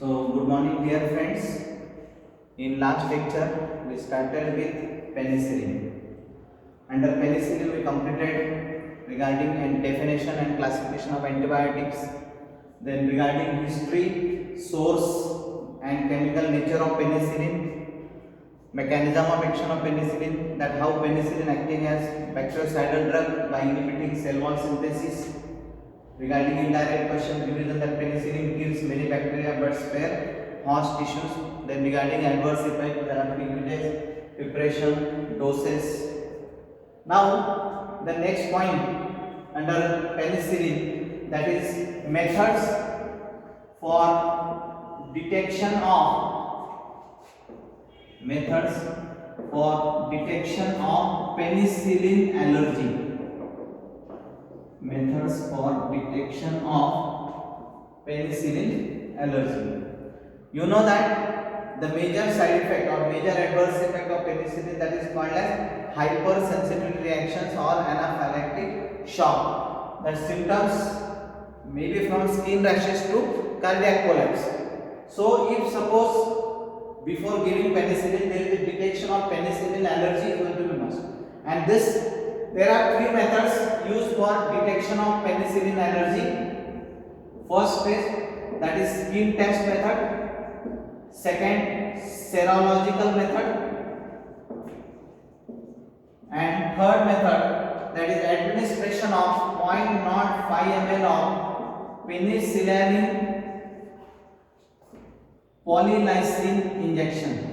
So, good morning, dear friends. In last lecture, we started with penicillin. Under penicillin, we completed regarding and definition and classification of antibiotics. Then regarding history, source, and chemical nature of penicillin, mechanism of action of penicillin, that how penicillin acting as bactericidal drug by inhibiting cell wall synthesis. Regarding indirect question, revision that penicillin kills many bacteria but spare host tissues. Then regarding adverse effect, therapeutic usage, preparation, doses. Now the next point under penicillin, that is methods for detection of penicillin allergy. Methods for detection of penicillin allergy. You know that the major side effect or major adverse effect of penicillin, that is called as hypersensitivity reactions or anaphylactic shock. The symptoms may be from skin rashes to cardiac collapse. So if suppose before giving penicillin there is a detection of penicillin allergy, is going to be must. And this there are three methods used for detection of penicillin allergy. First is that is skin test method. Second, serological method. And third method, that is administration of 0.05 ml of penicillin polylysine injection.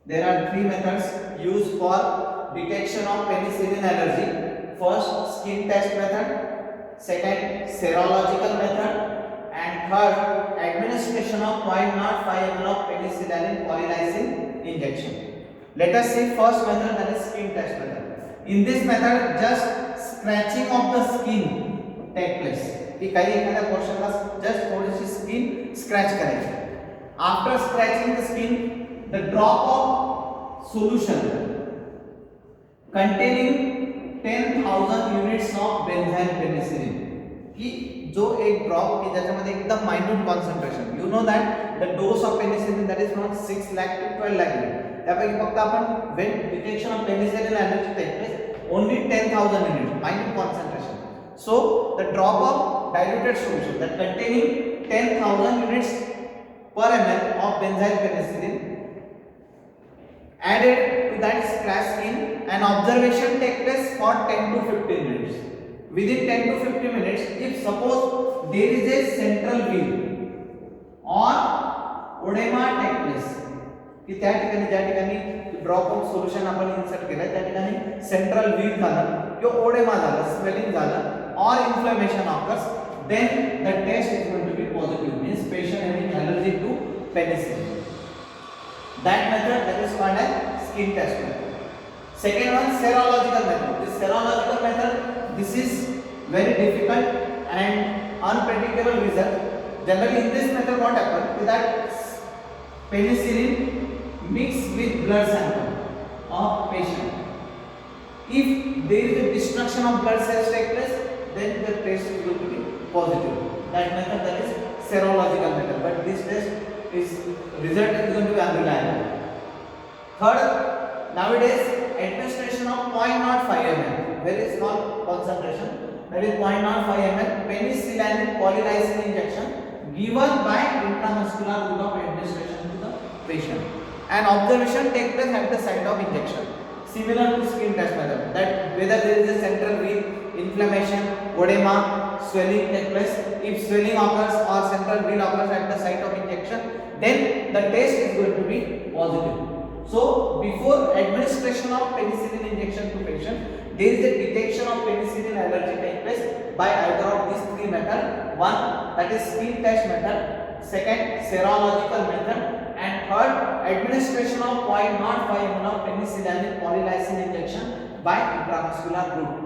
There are three methods used for detection of penicillin allergy. First, skin test method. Second, serological method. And third, administration of 0.05 ml of penicillin polylysine injection. Let us see first method, that is skin test method. In this method, just scratching of the skin take place. कि काही एखाद्या पोर्शनला just थोडीशी skin scratch करायची. After scratching the skin, the drop of solution containing 10,000 units of benzyl penicillin, कि जो एक drop की ज्याच्यामध्ये एकदम minute concentration. You know that the dose of penicillin that is from 6 lakh to 12 lakh. त्यापैकी फक्त आपण when detection of penicillin energy take place only 10,000 units minute concentration. So the drop of diluted solution that containing 10,000 units per ml of benzyl penicillin added to that scratch skin, and observation take place for 10 to 15 minutes. Within 10 to 15 minutes, if suppose there is a central wheel or oedema take place, की त्या ठिकाणी ज्या ठिकाणी drop of solution आपण insert केलं त्या ठिकाणी central wheel झालं किंवा ओडेमा झालं, स्वेलिंग झालं or inflammation occurs, then the test is going to be positive, means patient having allergy to penicillin. That method, that is called as skin test method. Second one, serological method. This serological method, this is very difficult and unpredictable result. Generally in this method what happens is that penicillin mixed with blood sample of patient. If there is a destruction of blood cells take place, then the test is going to be positive. That method, that is serological method, but this test is result is going to be unreliable. Third, nowadays administration of 0.05 ml, very small concentration, that is 0.05 ml penicillin polylysine injection given by intramuscular route of administration to the patient, and observation take place at the site of injection. Similar to skin test method, that whether there is a central wheel, inflammation, oedema, swelling take place. If swelling occurs or central wheel occurs at the site of injection, then the test is going to be positive. So before administration of penicillin injection to patient, there is a detection of penicillin allergy take place by either of these three methods. One, that is skin test method. Second, serological method. And third, administration of 0.05 ml of penicillin polylysine injection by intramuscular route.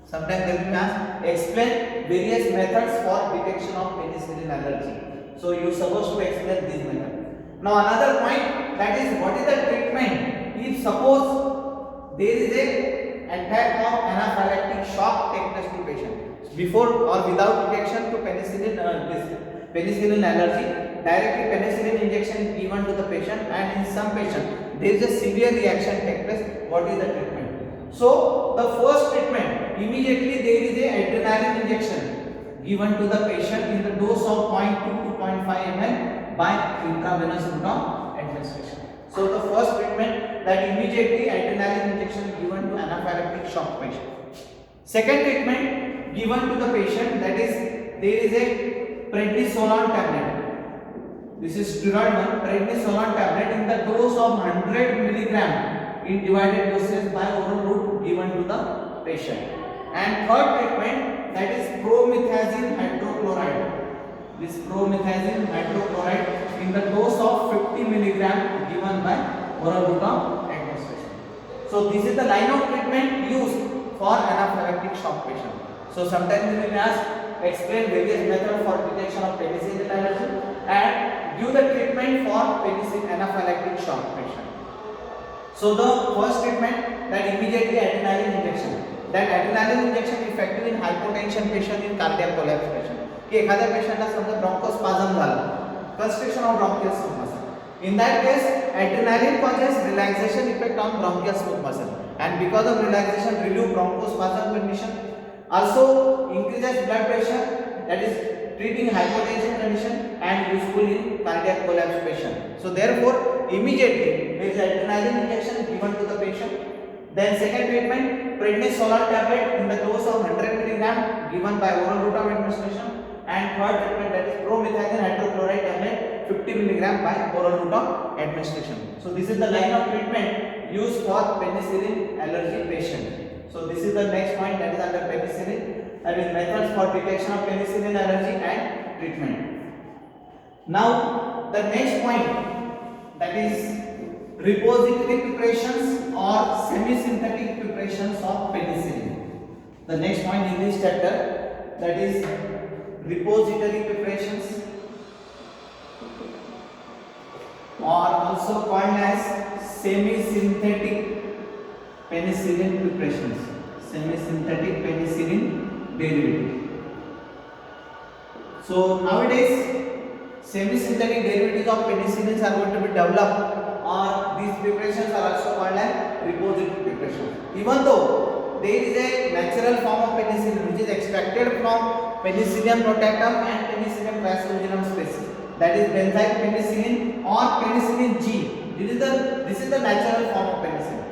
Sometimes they will ask, explain various methods for detection of penicillin allergy. So you are supposed to explain this method. Now another point, that is what is the treatment if suppose there is a attack of anaphylactic shock take place to patient. before or without reaction to penicillin, this penicillin allergy, directly penicillin injection is given to the patient, and in some patient there is a severe reaction take place. What is the treatment? So the first treatment, immediately there is a adrenaline injection given to the patient in the dose of 0.2 to 0.5 ml by intravenous route of administration. So the first treatment, that immediately adrenaline injection given to anaphylactic shock patient. Second treatment given to the patient, that is there is a prednisolone tablet. This is steroid one, prednisolone tablet in the dose of 100 milligram in divided doses by oral route given to the patient. And third treatment, that is promethazine hydrochloride. This promethazine hydrochloride in the dose of 50 milligram given by oral route of administration. So this is the line of treatment used for anaphylactic shock patient. So sometimes we will ask, explain various methods for detection of penicillin allergy and give the treatment for penicillin anaphylactic shock patient. So the first treatment, that immediately adrenaline injection. That adrenaline injection effective in hypotension patient, in cardiac collapse patient. कि एखाद्या पेशंटला समजा ब्रोंकोस्पाझम झाला, constriction of bronchial smooth muscle. In that case, adrenaline causes relaxation effect on bronchial smooth muscle, and because of relaxation, relieve bronchospasm condition. Also increases blood pressure, that is treating hypotension condition, and useful in cardiac collapse patient. So therefore, immediately there is adrenaline injection given to the patient. Then second treatment, prednisolone tablet in the dose of 100 milligram given by oral route of administration. And third treatment, that is promethazine hydrochloride tablet 50 milligram by oral route of administration. So this is the line of treatment used for penicillin allergy patient. So this is the next point, that is under penicillin, that is methods for detection of penicillin allergy and treatment. Now the next point, that is repository preparations or semi-synthetic preparations of penicillin. The next point in this chapter, that is repository preparations, or also called as semi-synthetic penicillin preparations, semi-synthetic penicillin derivative. So nowadays semi-synthetic derivatives of penicillins are going to be developed, or these preparations are also called as repository preparations. Even though there is a natural form of penicillin which is extracted from Penicillium notatum and Penicillium crassulaginum species, that is benzyl penicillin or penicillin G. This is the natural form of penicillin.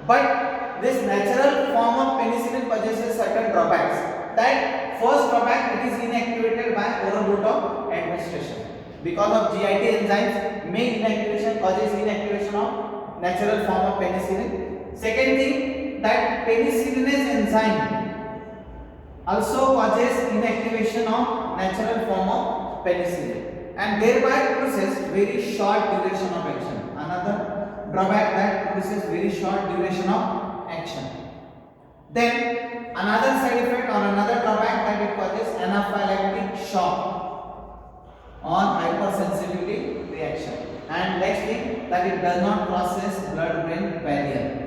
But this natural form of penicillin possesses certain drawbacks. That first drawback, it is inactivated by oral route of administration. Because of GIT enzymes, may inactivation causes inactivation of natural form of penicillin. Second thing, that penicillinase enzyme also causes inactivation of natural form of penicillin, and thereby produces very short duration of action. Another drawback, that produces very short duration of action. Then another side effect or another drawback, that it causes anaphylactic shock or hypersensitivity reaction. And next thing, that it does not process blood-brain barrier.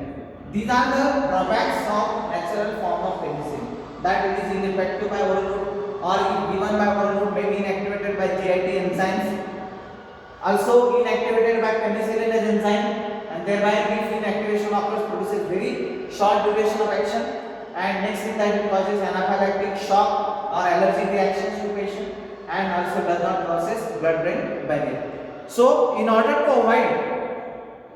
These are the drawbacks of natural form of penicillin. That it is ineffective by oral route, or if given by oral route may be inactivated by GIT enzymes. Also inactivated by penicillinase enzyme, and thereby brief inactivation occurs, produces very short duration of action. And next thing, that it causes anaphylactic shock or allergic reactions to patient, and also does not process blood-brain barrier. So in order to avoid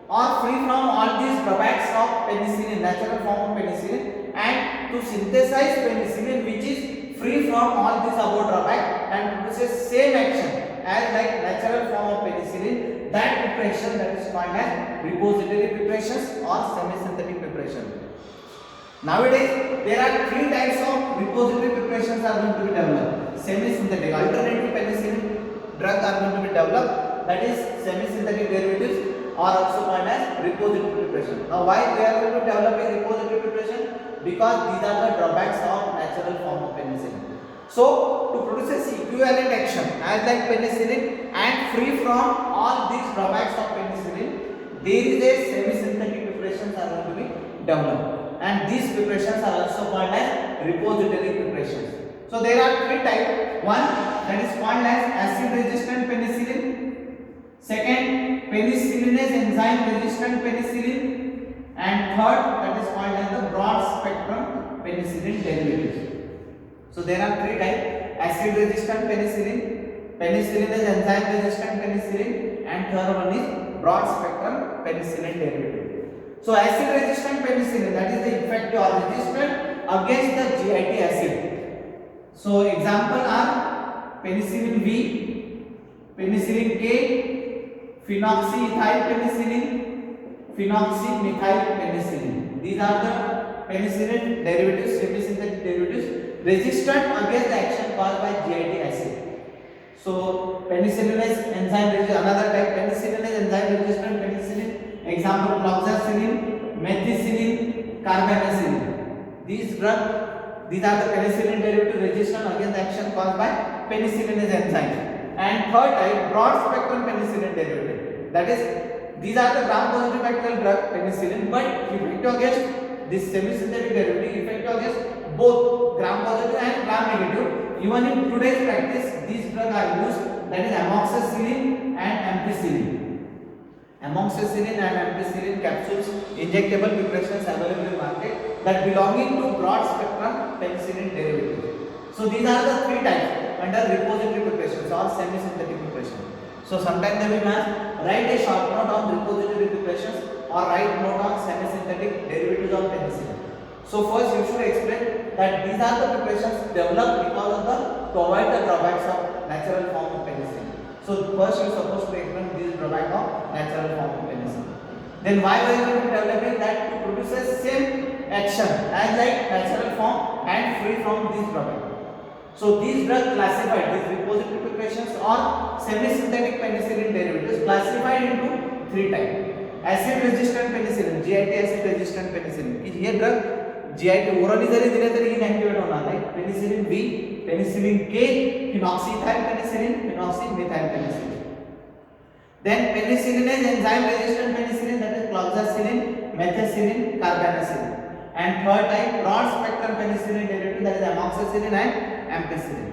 or free from all these drawbacks of penicillin, natural form of penicillin, and to synthesize penicillin which is free from all these above drawback and produces same action as like natural form of penicillin, that preparation, that is called as repository preparations or semi-synthetic preparation. Nowadays there are three types of repository preparations are going to be developed. Semi-synthetic, alternative penicillin drug are going to be developed, that is semi-synthetic derivatives, or also called as repository preparation. Now why they are going to develop a repository preparation? Because these are the drawbacks of natural form of penicillin. So to produce equivalent action as like penicillin and free from all these drawbacks of penicillin, there is a semi-synthetic preparations are going to be developed, and these preparations are also called as repository preparations. So there are three types. One, that is called as acid resistant penicillin. Second, penicillinase enzyme resistant penicillin. And third, that is called as the broad spectrum penicillin derivatives. So there are three types: acid resistant penicillin, penicillinase enzyme resistant penicillin, and third one is broad spectrum penicillin derivative. So acid resistant penicillin, that is the effective or resistant against the GIT acid. So example are penicillin V, penicillin K, phenoxyethyl penicillin, phenoxymethyl penicillin. These are the penicillin derivatives, semi-synthetic derivatives resistant against the action caused by GIT acid. So penicillinase enzyme resistant, another type, penicillinase enzyme resistant penicillin. Example, cloxacillin, methicillin, carbamazepine. These are the penicillin derivative resistant against the action caused by penicillinase enzyme. And third type, broad spectrum penicillin derivative. That is, these are the gram-positive bacterial drug penicillin, but effective against this semi-synthetic derivative, effective against both gram-positive and gram-negative. Even in today's practice, these drugs are used. That is amoxicillin and ampicillin. Amoxicillin and ampicillin capsules, injectable preparations available in market that belonging to broad spectrum penicillin derivative. So these are the three types under repository preparations or semi-synthetic preparation. So sometimes they will write a short note on repository preparations or write note on semi-synthetic derivatives of penicillin. So first you should explain that these are the preparations developed because of to avoid the drawbacks of natural form of penicillin. So first you are supposed to explain this drawback of natural form of penicillin. Then why we are developing that to produce the same action as like natural form and free from this drawback. So these drugs classified, these repository preparations or semi-synthetic penicillin derivatives classified into three types. Acid resistant penicillin, GIT acid resistant penicillin. ये drug GIT orally जरी दिले तरी inactivate होना है. Penicillin V, penicillin K, phenoxyethyl penicillin, phenoxymethyl penicillin. Then penicillinase enzyme resistant penicillin, that is cloxacillin, methicillin, carbamazepine. And third type, broad spectrum penicillin derivative, that is amoxicillin and ampicillin.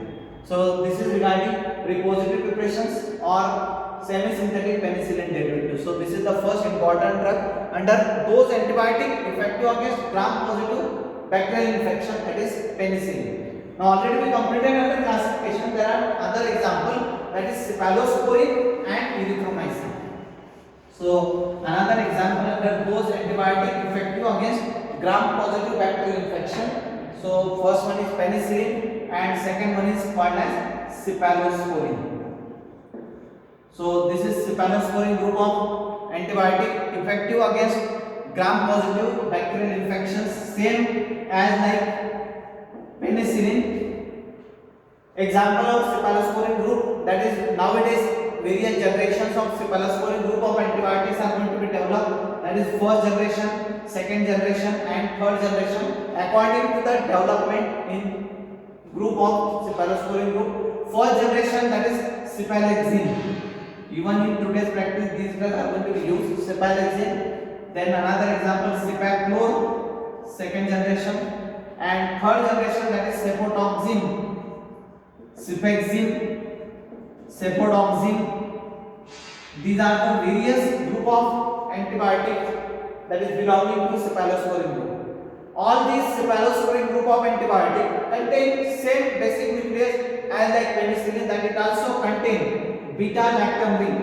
So this is regarding repository preparations or semi-synthetic penicillin derivatives. So this is the first important drug under those antibiotic effective against gram-positive bacterial infection, that is penicillin. Now already we completed under classification. There are other example, that is cephalosporin and erythromycin. So another example under those antibiotic effective against gram-positive bacterial infection. So first one is penicillin and second one is called as cephalosporin. So this is cephalosporin group of antibiotic effective against gram-positive bacterial infections, same as like penicillin. Example of cephalosporin group, that is nowadays various generations of cephalosporin group of antibiotics are going to be developed. That is first generation, second generation and third generation according to the development in group of cephalosporin group. First generation, that is cephaloxime. Even in today's practice, these drugs are going to be used, cephaloxime. Then another example, cefaclor, second generation, and third generation, that is cefotoxime, cefaxime, cefodoxime. These are the various group of antibiotics that is belonging to cephalosporin group. All these cephalosporin group of antibiotics contain same basic nucleus as like penicillin, that it also contain beta-lactam ring,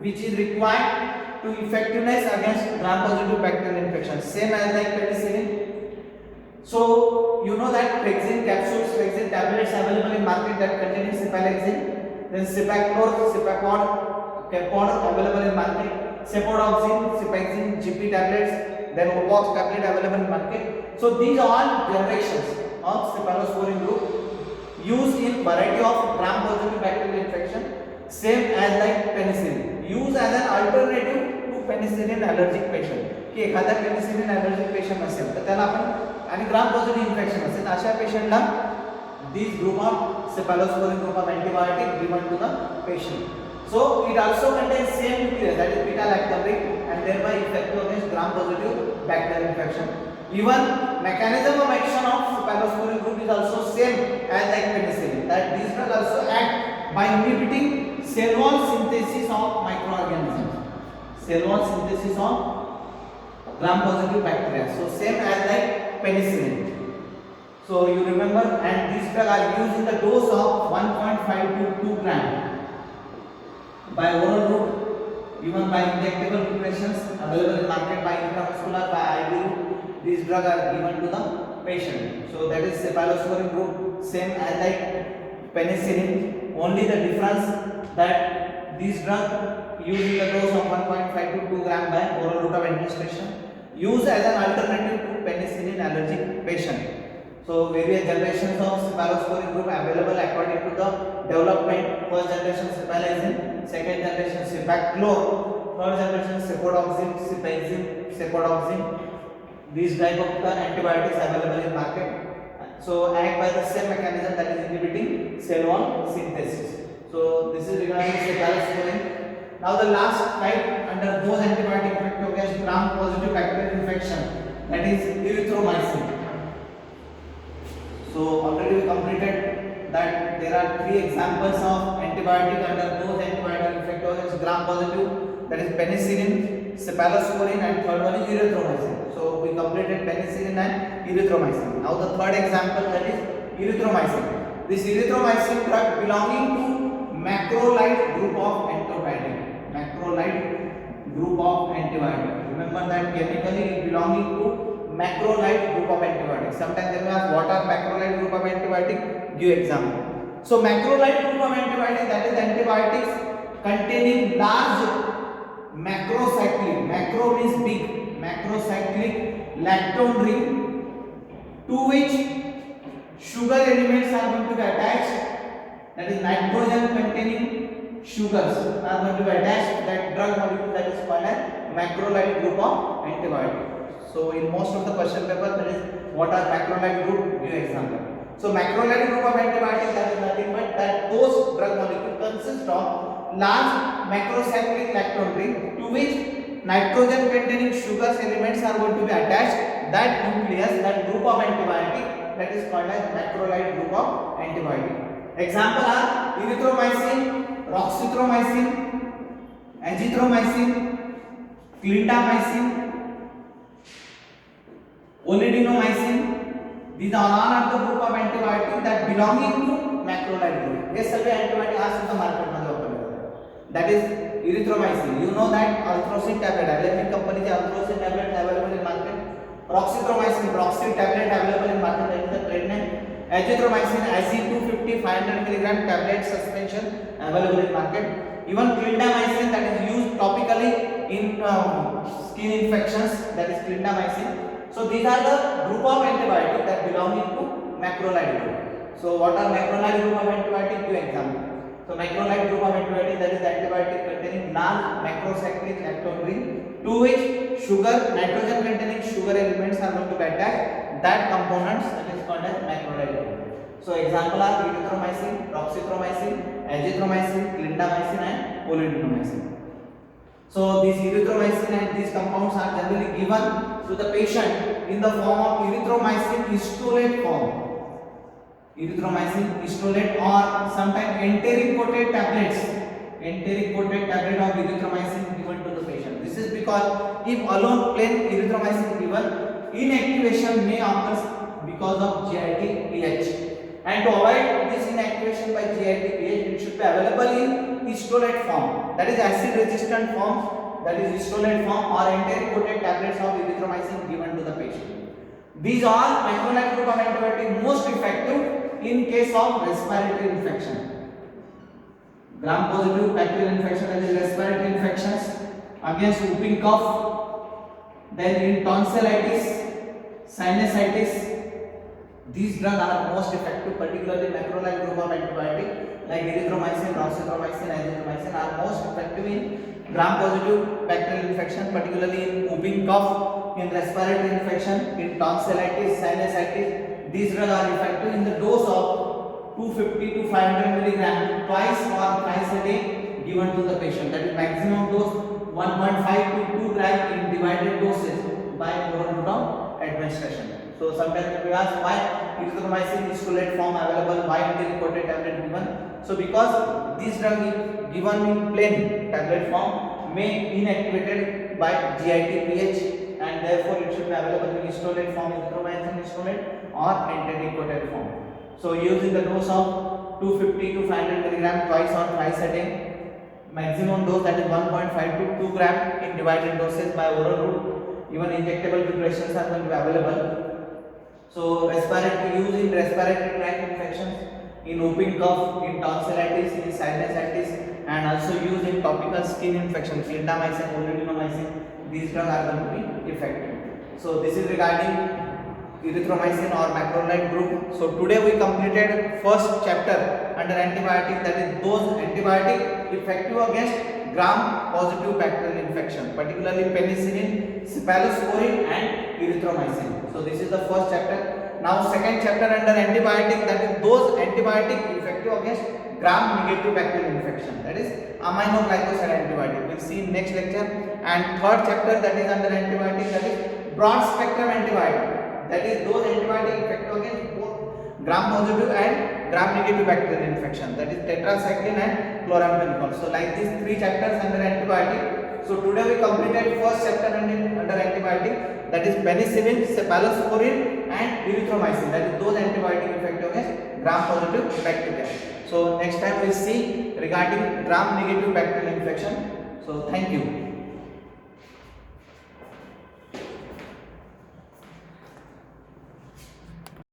which is required to effectiveness against gram-positive bacterial infection, same as like penicillin. So you know that Frexin capsules, Frexin tablets available in market that containing cephaloxime. Then cefaclor, cefacod, capod available in market. Cefodoxime, cefaxime, GP tablets. Then Ovox tablet available in market. So these are all generations of cephalosporin group used in variety of gram-positive bacterial infection. Same as like penicillin, used as an alternative to penicillin allergic patient. की एखादा penicillin allergic patient असेल तर त्याला आपण आणि gram positive infection असेल अशा पेशंटला this group of cephalosporin group of antibiotic given to the patient. So it also contains same nucleus, that is beta lactam ring, and thereby effective against gram positive bacterial infection. Even mechanism of action of cephalosporin group is also same as like penicillin. That these drugs also act by inhibiting cell wall synthesis of microorganisms. Cell wall synthesis of gram-positive bacteria. So same as like penicillin. So you remember, and these drugs are used in the dose of 1.5 to 2 gram by oral route, even by injectable preparations available in market by intramuscular, by IV route. These drugs are given to the patient. So that is cephalosporin group, same as like penicillin. Only the difference that these drugs used in the dose of 1.5 to 2 gram by oral route of administration, used as an alternative to penicillin allergic patient. So various generations of cephalosporin group available according to the development. First generation cephalizin, second generation cefaclor, third generation cefodoxime, cefazime, cefodoxime. These type of the antibiotics available in market. So act by the same mechanism, that is inhibiting cell wall synthesis. So this is regarding cephalosporin. Now the last type under those antibiotic effect against gram-positive bacterial infection, that is erythromycin. So already we completed that there are three examples of antibiotic under those antibiotic effect against gram-positive, that is penicillin, cephalosporin, and third one is erythromycin. So we completed penicillin and erythromycin. Now the third example, that is erythromycin. This erythromycin drug belonging to macrolide group of antibiotic. Macrolide group of antibiotic. Remember that chemically belonging to macrolide group of antibiotics. Sometimes they may ask what are macrolide group of antibiotic. Give example. So macrolide group of antibiotics, that is antibiotics containing large macrocyclic. Macro means big. Macrocyclic lactone ring to which sugar elements are going to be attached. That is nitrogen containing sugars are going to be attached. That drug molecule, that is called as macrolide group of antibiotic. So in most of the question paper, that is what are macrolide group. Give example. So macrolide group of antibiotics, that is nothing but that those drug molecule consist of large macrocyclic lactone ring to which nitrogen containing sugars elements are going to be attached. That nucleus, that group of antibiotic, that is called as macrolide group of antibiotic. Example are erythromycin, roxithromycin, azithromycin, clindamycin, olidinomycin. These are all the group of antibiotics that belonging to macrolide group. ये सभी antibiotics आज सुद्धा market में उपलब्ध है. That is erythromycin. You know that arthrosine tablet, Alembic company के arthrosine tablet available in market. Roxithromycin, roxin tablet available in market. That is the trade name. Azithromycin, Az250 500 mg tablet suspension available in market. Even clindamycin, that is used topically in skin infections. That is clindamycin. So these are the group of antibiotics that belonging to macrolide group. So what are macrolide group of antibiotics? Give example. So macrolide group of antibiotics, that is the antibiotic containing large macrocyclic lactone ring to which sugar, nitrogen containing sugar elements are going to be attached. That components, that is called as macrolide group. So example are erythromycin, roxithromycin, azithromycin, clindamycin, and olidinomycin. So these erythromycin and these compounds are generally given to the patient in the form of erythromycin histolate form. Erythromycin histolate, or sometimes enteric coated tablets. Enteric coated tablet of erythromycin given to the patient. This is because if alone plain erythromycin given, inactivation may occur because of GIT-PH. And to avoid this inactivation by GIT-PH, it should be available in histolate form. That is acid resistant forms, that is histolate form, or enteric coated tablets of erythromycin given to the patient. These are macrolide group of antibiotic most effective in case of respiratory infection. Gram-positive bacterial infection, that is respiratory infections, against whooping cough, then in tonsillitis, sinusitis. These drugs are most effective, particularly macrolide group of antibiotic like erythromycin, roxithromycin, azithromycin are most effective in gram-positive bacterial infection, particularly in whooping cough, in respiratory infection, in tonsillitis, sinusitis. These drugs are effective in the dose of 250 to 500 mg twice or thrice a day given to the patient. That is maximum dose 1.5 to 2 gram in divided doses by oral route of administration. So sometimes we ask why erythromycin isolate form available, why until coated tablet given. So because this drug is given in plain tablet form may inactivated by GIT pH, and therefore it should be available in isolate form, erythromycin isolate or enteric coated form. So use in the dose of 250 to 500 mg twice or thrice a day. Maximum dose that is 1.5 to 2 gram in divided doses by oral route. Even injectable preparations are going to be available. So respiratory use in respiratory tract infections, in whooping cough, in tonsillitis, in sinusitis, and also used in topical skin infections, clindamycin, polydinamycin. These drugs are going to be effective. So this is regarding erythromycin or macrolide group. So today we completed first chapter under antibiotic, that is those antibiotic effective against gram positive bacterial infection, particularly penicillin, cephalosporin and erythromycin. So this is the first chapter. Now second chapter under antibiotic, that is those antibiotic effective against gram negative bacterial infection, that is aminoglycoside antibiotic. We'll see in next lecture. And third chapter, that is under antibiotic, that is broad spectrum antibiotic, that is those antibiotic effective against both gram positive and gram negative bacterial infection, that is tetracycline and chloramphenicol. So like these three chapters under antibiotic. So today we completed first chapter under antibiotic, that is penicillin, cephalosporin and erythromycin, that is those antibiotic effective against gram positive bacteria. So next time we'll see regarding gram negative bacterial infection. So thank you.